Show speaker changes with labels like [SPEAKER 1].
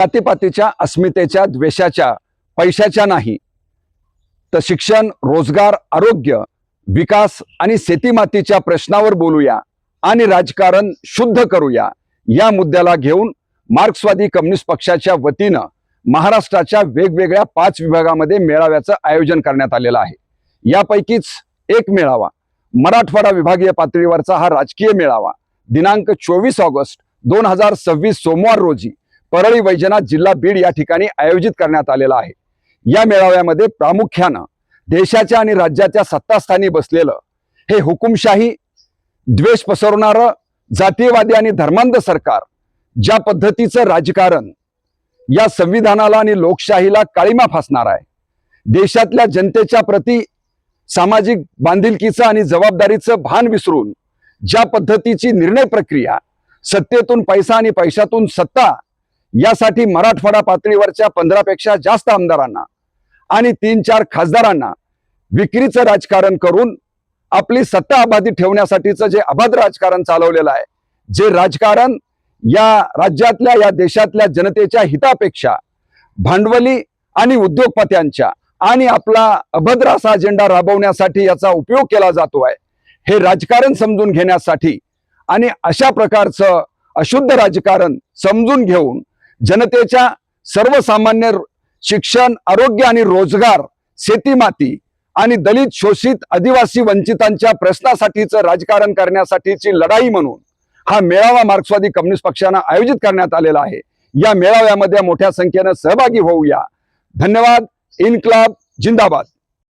[SPEAKER 1] जातीपातीच्या अस्मितेच्या द्वेषाच्या पैशाच्या नाही तर शिक्षण रोजगार आरोग्य विकास आणि शेतीमातीच्या प्रश्नावर बोलूया आणि राजकारण शुद्ध करूया या मुद्द्याला घेऊन मार्क्सवादी कम्युनिस्ट पक्षाच्या वतीनं महाराष्ट्राच्या वेगवेगळ्या 5 विभागामध्ये मेळाव्याचं आयोजन करण्यात आलेलं आहे। यापैकीच एक मेळावा मराठवाडा विभागीय पातळीवरचा हा राजकीय मेळावा दिनांक 24 ऑगस्ट 2026 सोमवार रोजी परळी वैजनाथ जिल्हा बीड या ठिकाणी आयोजित करण्यात आलेला आहे। या मेळाव्यामध्ये प्रामुख्याने देशाच्या आणि राज्याच्या सत्तास्थानी बसलेलं हे हुकुमशाही द्वेष पसरवणारं जातीयवादी आणि धर्मांध सरकार ज्या पद्धतीचं राजकारण या संविधानाला आणि लोकशाहीला काळीमा फासणार आहे, देशातल्या जनतेच्या प्रति सामाजिक बांधिलकीचं आणि जबाबदारीचं भान विसरून ज्या पद्धतीची निर्णय प्रक्रिया सत्तेतून पैसा आणि पैशातून सत्ता यासाठी मराठवाडा पातळीवरच्या 15 पेक्षा जास्त आमदारांना आणि 3-4 खासदारांना विक्रीचं राजकारण करून आपली सत्ता अबाधित ठेवण्यासाठीचं जे अभद्र राजकारण चालवलेलं आहे, जे राजकारण या राज्यातल्या या देशातल्या जनतेच्या हितापेक्षा भांडवली आणि उद्योगपत्यांच्या आणि आपला अभद्र असा अजेंडा राबवण्यासाठी याचा उपयोग केला जातो आहे, हे राजकारण समजून घेण्यासाठी आणि अशा प्रकारचं अशुद्ध राजकारण समजून घेऊन जनतेच्या सर्वसामान्य शिक्षण आरोग्य आणि रोजगार शेतीमाती आणि दलित शोषित आदिवासी वंचितांच्या प्रश्नासाठीचं राजकारण करण्यासाठीची लढाई म्हणून हा मेळावा मार्क्सवादी कम्युनिस्ट पक्षानं आयोजित करण्यात आलेला आहे। या मेळाव्यामध्ये मोठ्या संख्येने सहभागी होऊया। धन्यवाद। इन्क्लाब जिंदाबाद।